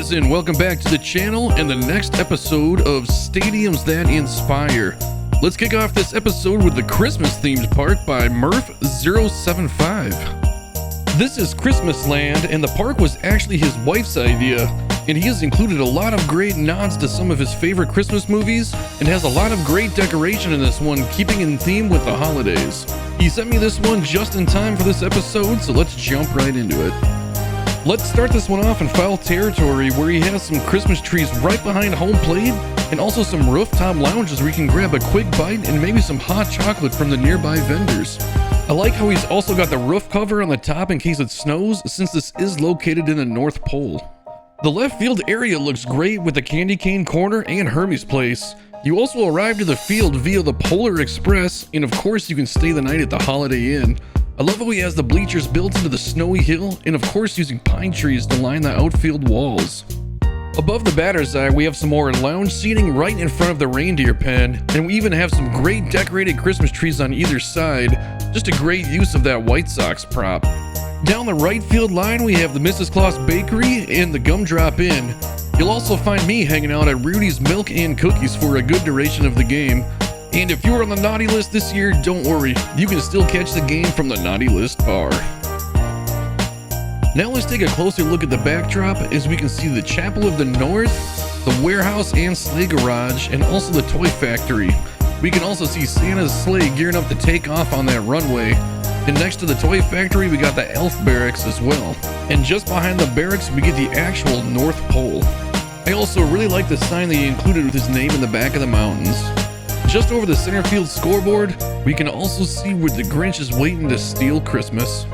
guys, and welcome back to the channel and the next episode of Stadiums That Inspire. Let's kick off this episode with the Christmas themed park by Murph075. This is Christmas Land, and the park was actually his wife's idea, and he has included a lot of great nods to some of his favorite Christmas movies and has a lot of great decoration in this one, keeping in theme with the holidays. He sent me this one just in time for this episode, so let's jump right into it. Let's start this one off in foul territory where he has some Christmas trees right behind home plate and also some rooftop lounges where you can grab a quick bite and maybe some hot chocolate from the nearby vendors. I like how he's also got the roof cover on the top in case it snows, since this is located in the North Pole. The left field area looks great with the candy cane corner and Hermes Place. You also arrive to the field via the Polar Express, and of course you can stay the night at the Holiday Inn. I love how he has the bleachers built into the snowy hill, and of course using pine trees to line the outfield walls. Above the batter's eye, we have some more lounge seating right in front of the reindeer pen, and we even have some great decorated Christmas trees on either side. Just a great use of that White Sox prop. Down the right field line, we have the Mrs. Claus Bakery and the Gumdrop Inn. You'll also find me hanging out at Rudy's Milk and Cookies for a good duration of the game. And if you were on the naughty list this year, don't worry, you can still catch the game from the naughty list bar. Now let's take a closer look at the backdrop as we can see the Chapel of the North, the warehouse and sleigh garage, and also the toy factory. We can also see Santa's sleigh gearing up to take off on that runway. And next to the toy factory, we got the elf barracks as well. And just behind the barracks, we get the actual North Pole. I also really like the sign that he included with his name in the back of the mountains. Just over the center field scoreboard, we can also see where the Grinch is waiting to steal Christmas.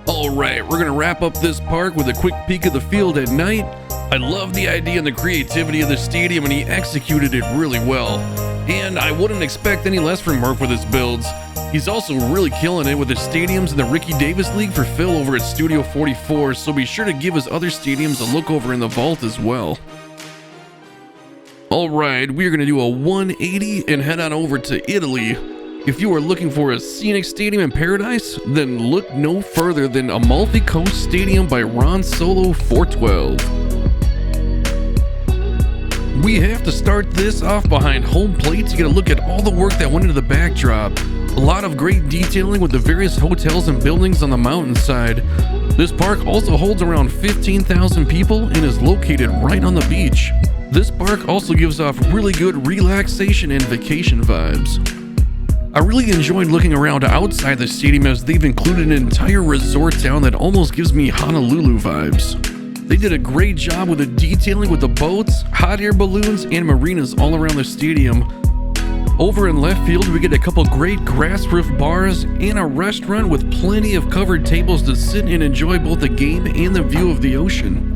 Alright, we're going to wrap up this park with a quick peek of the field at night. I love the idea and the creativity of the stadium, and he executed it really well. And I wouldn't expect any less from Murph with his builds. He's also really killing it with his stadiums in the Ricky Davis League for Phil over at Studio 44, so be sure to give his other stadiums a look over in the vault as well. Alright, we are going to do a 180 and head on over to Italy. If you are looking for a scenic stadium in paradise, then look no further than Amalfi Coast Stadium by Ron Solo 412. We have to start this off behind home plate to get a look at all the work that went into the backdrop. A lot of great detailing with the various hotels and buildings on the mountainside. This park also holds around 15,000 people and is located right on the beach. This park also gives off really good relaxation and vacation vibes. I really enjoyed looking around outside the stadium as they've included an entire resort town that almost gives me Honolulu vibes. They did a great job with the detailing with the boats, hot air balloons, and marinas all around the stadium. Over in left field, we get a couple great grass roof bars and a restaurant with plenty of covered tables to sit and enjoy both the game and the view of the ocean.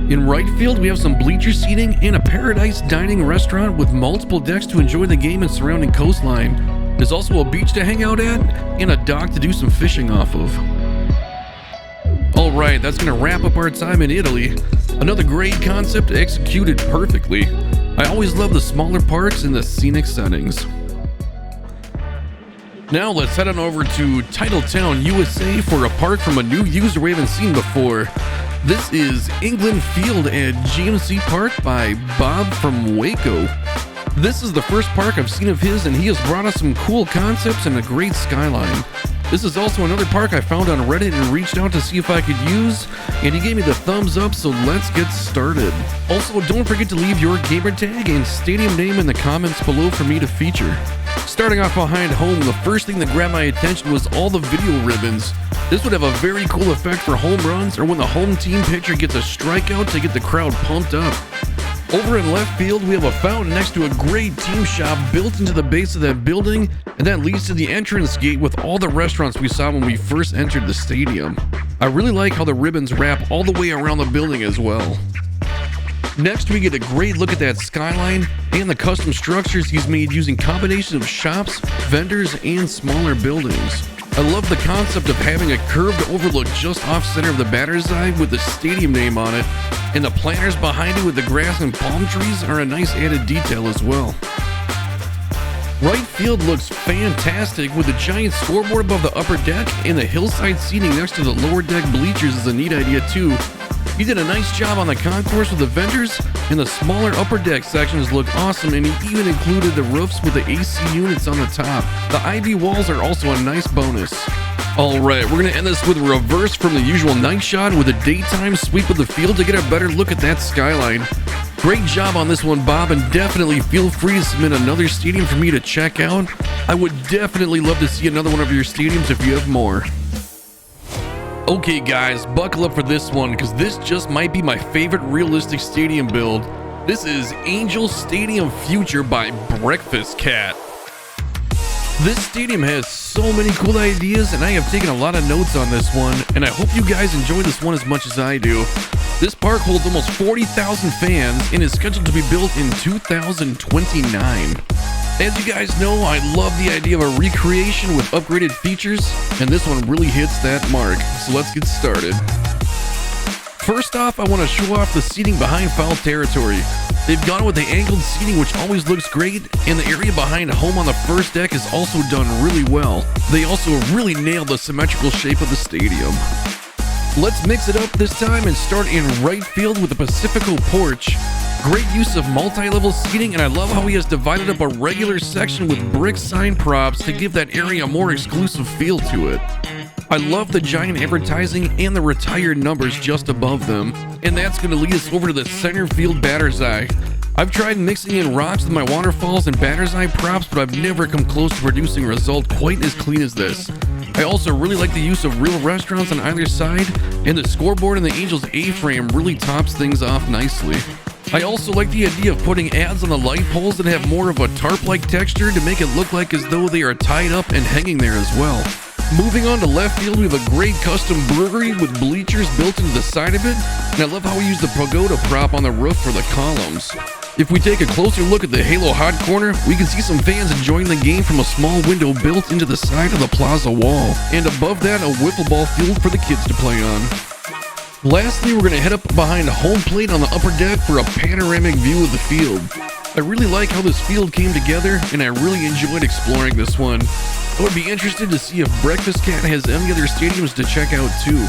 In right field, we have some bleacher seating and a paradise dining restaurant with multiple decks to enjoy the game and surrounding coastline. There's also a beach to hang out at and a dock to do some fishing off of. Alright, that's going to wrap up our time in Italy. Another great concept executed perfectly. I always love the smaller parks and the scenic settings. Now let's head on over to Titletown, USA for a park from a new user we haven't seen before. This is England Field at GMC Park by Bob from Waco. This is the first park I've seen of his, and he has brought us some cool concepts and a great skyline. This is also another park I found on Reddit and reached out to see if I could use, and he gave me the thumbs up, so let's get started. Also, don't forget to leave your gamertag and stadium name in the comments below for me to feature. Starting off behind home, the first thing that grabbed my attention was all the video ribbons. This would have a very cool effect for home runs or when the home team pitcher gets a strikeout to get the crowd pumped up. Over in left field, we have a fountain next to a great team shop built into the base of that building, and that leads to the entrance gate with all the restaurants we saw when we first entered the stadium. I really like how the ribbons wrap all the way around the building as well. Next, we get a great look at that skyline and the custom structures he's made using combinations of shops, vendors, and smaller buildings. I love the concept of having a curved overlook just off center of the batter's eye with the stadium name on it, and the planters behind it with the grass and palm trees are a nice added detail as well. Right field looks fantastic with the giant scoreboard above the upper deck, and the hillside seating next to the lower deck bleachers is a neat idea too. He did a nice job on the concourse with the vendors, and the smaller upper deck sections look awesome, and he even included the roofs with the AC units on the top. The ivy walls are also a nice bonus. Alright, we're going to end this with a reverse from the usual night shot with a daytime sweep of the field to get a better look at that skyline. Great job on this one, Bob, and definitely feel free to submit another stadium for me to check out. I would definitely love to see another one of your stadiums if you have more. Okay guys, buckle up for this one, because this just might be my favorite realistic stadium build. This is Angel Stadium Future by Breakfast Cat. This stadium has so many cool ideas, and I have taken a lot of notes on this one, and I hope you guys enjoy this one as much as I do. This park holds almost 40,000 fans and is scheduled to be built in 2029. As you guys know, I love the idea of a recreation with upgraded features, and this one really hits that mark, so let's get started. First off, I want to show off the seating behind foul territory. They've gone with the angled seating, which always looks great, and the area behind home on the first deck is also done really well. They also really nailed the symmetrical shape of the stadium. Let's mix it up this time and start in right field with the Pacifico porch. Great use of multi-level seating, and I love how he has divided up a regular section with brick sign props to give that area a more exclusive feel to it. I love the giant advertising and the retired numbers just above them, and that's going to lead us over to the center field batter's eye. I've tried mixing in rocks with my waterfalls and batter's eye props, but I've never come close to producing a result quite as clean as this. I also really like the use of real restaurants on either side, and the scoreboard in the Angels A-frame really tops things off nicely. I also like the idea of putting ads on the light poles that have more of a tarp-like texture to make it look like as though they are tied up and hanging there as well. Moving on to left field, we have a great custom brewery with bleachers built into the side of it, and I love how we use the pagoda prop on the roof for the columns. If we take a closer look at the Halo Hot Corner, we can see some fans enjoying the game from a small window built into the side of the plaza wall, and above that a wiffle ball field for the kids to play on. Lastly, we're going to head up behind home plate on the upper deck for a panoramic view of the field. I really like how this field came together, and I really enjoyed exploring this one. I would be interested to see if Breakfast Cat has any other stadiums to check out too.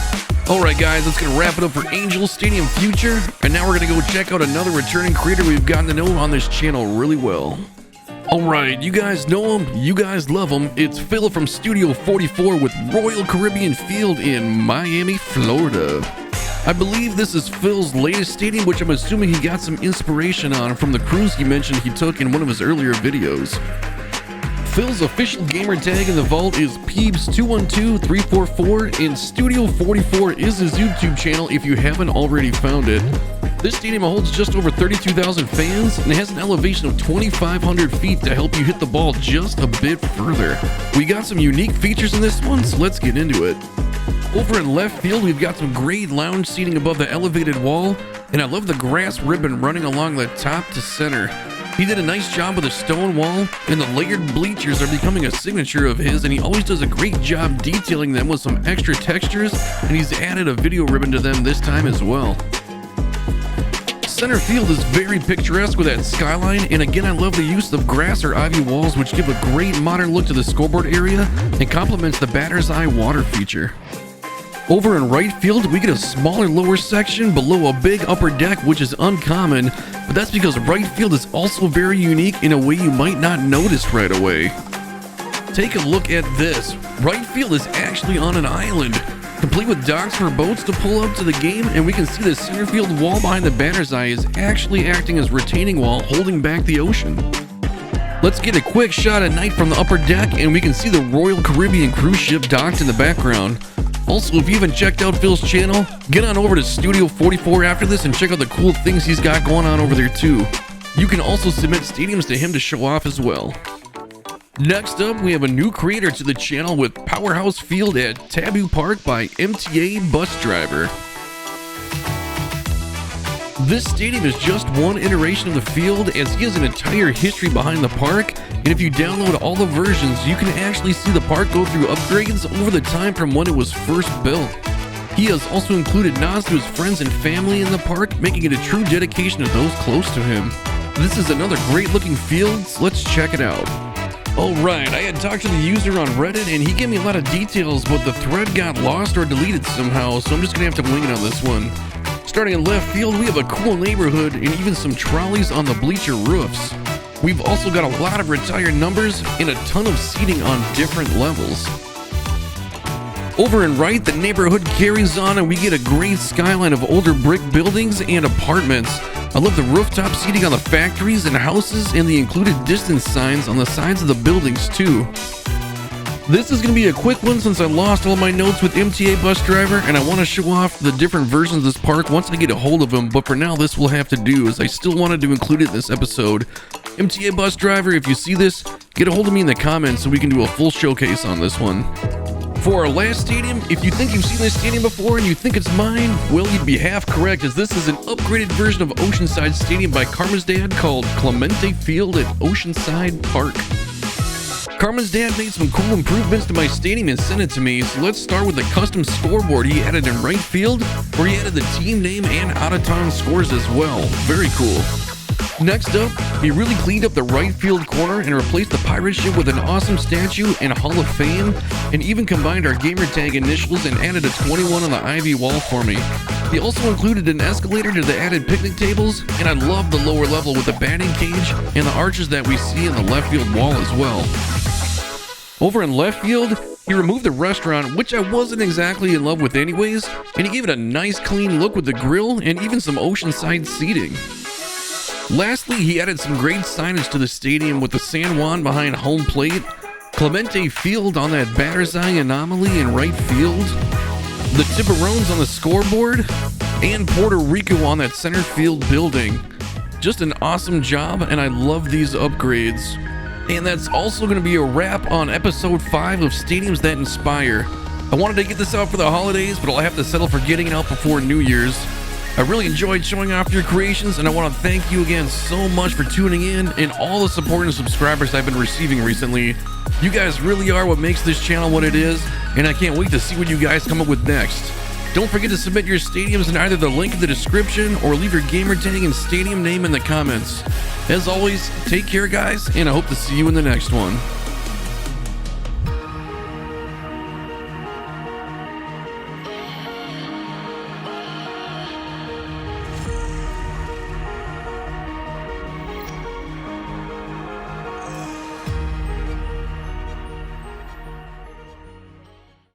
Alright guys, that's going to wrap it up for Angel Stadium Future, and now we're going to go check out another returning creator we've gotten to know on this channel really well. Alright, you guys know him, you guys love him. It's Phil from Studio 44 with Royal Caribbean Field in Miami, Florida. I believe this is Phil's latest stadium, which I'm assuming he got some inspiration on from the cruise he mentioned he took in one of his earlier videos. Phil's official gamer tag in the vault is Peebs212344, and Studio 44 is his YouTube channel if you haven't already found it. This stadium holds just over 32,000 fans and has an elevation of 2,500 feet to help you hit the ball just a bit further. We got some unique features in this one, so let's get into it. Over in left field, we've got some great lounge seating above the elevated wall, and I love the grass ribbon running along the top to center. He did a nice job with the stone wall, and the layered bleachers are becoming a signature of his, and he always does a great job detailing them with some extra textures, and he's added a video ribbon to them this time as well. Center field is very picturesque with that skyline, and again I love the use of grass or ivy walls, which give a great modern look to the scoreboard area and complements the batter's eye water feature. Over in right field, we get a smaller lower section below a big upper deck, which is uncommon, but that's because right field is also very unique in a way you might not notice right away. Take a look at this. Right field is actually on an island, complete with docks for boats to pull up to the game, and we can see the center field wall behind the batter's eye is actually acting as retaining wall holding back the ocean. Let's get a quick shot at night from the upper deck, and we can see the Royal Caribbean cruise ship docked in the background. Also, if you haven't checked out Phil's channel, get on over to Studio 44 after this and check out the cool things he's got going on over there too. You can also submit stadiums to him to show off as well. Next up, we have a new creator to the channel with Powerhouse Field at Taboo Park by MTA Bus Driver. This stadium is just one iteration of the field, as he has an entire history behind the park, and if you download all the versions, you can actually see the park go through upgrades over the time from when it was first built. He has also included nods to his friends and family in the park, making it a true dedication to those close to him. This is another great looking field, so let's check it out. Alright, I had talked to the user on Reddit and he gave me a lot of details, but the thread got lost or deleted somehow, so I'm just gonna have to wing it on this one. Starting in left field, we have a cool neighborhood and even some trolleys on the bleacher roofs. We've also got a lot of retired numbers and a ton of seating on different levels. Over in right, the neighborhood carries on and we get a great skyline of older brick buildings and apartments. I love the rooftop seating on the factories and houses and the included distance signs on the sides of the buildings too. This is going to be a quick one since I lost all my notes with MTA Bus Driver, and I want to show off the different versions of this park once I get a hold of them, but for now this will have to do, as I still wanted to include it in this episode. MTA Bus Driver, if you see this, get a hold of me in the comments so we can do a full showcase on this one. For our last stadium, if you think you've seen this stadium before and you think it's mine, well, you'd be half correct, as this is an upgraded version of Oceanside Stadium by Carmen's dad called Clemente Field at Oceanside Park. Carmen's dad made some cool improvements to my stadium and sent it to me, so let's start with the custom scoreboard he added in right field, where he added the team name and out-of-town scores as well. Very cool. Next up, he really cleaned up the right field corner and replaced the pirate ship with an awesome statue and Hall of Fame, and even combined our gamer tag initials and added a 21 on the ivy wall for me. He also included an escalator to the added picnic tables, and I love the lower level with the batting cage and the arches that we see in the left field wall as well. Over in left field, he removed the restaurant, which I wasn't exactly in love with anyways, and he gave it a nice clean look with the grill and even some oceanside seating. Lastly, he added some great signage to the stadium with the San Juan behind home plate, Clemente Field on that batter's eye anomaly in right field, the Tiburones on the scoreboard, and Puerto Rico on that center field building. Just an awesome job, and I love these upgrades. And that's also going to be a wrap on episode 5 of Stadiums That Inspire. I wanted to get this out for the holidays, but I'll have to settle for getting it out before New Year's. I really enjoyed showing off your creations, and I want to thank you again so much for tuning in and all the support and subscribers I've been receiving recently. You guys really are what makes this channel what it is, and I can't wait to see what you guys come up with next. Don't forget to submit your stadiums in either the link in the description or leave your gamer tag and stadium name in the comments. As always, take care guys, and I hope to see you in the next one.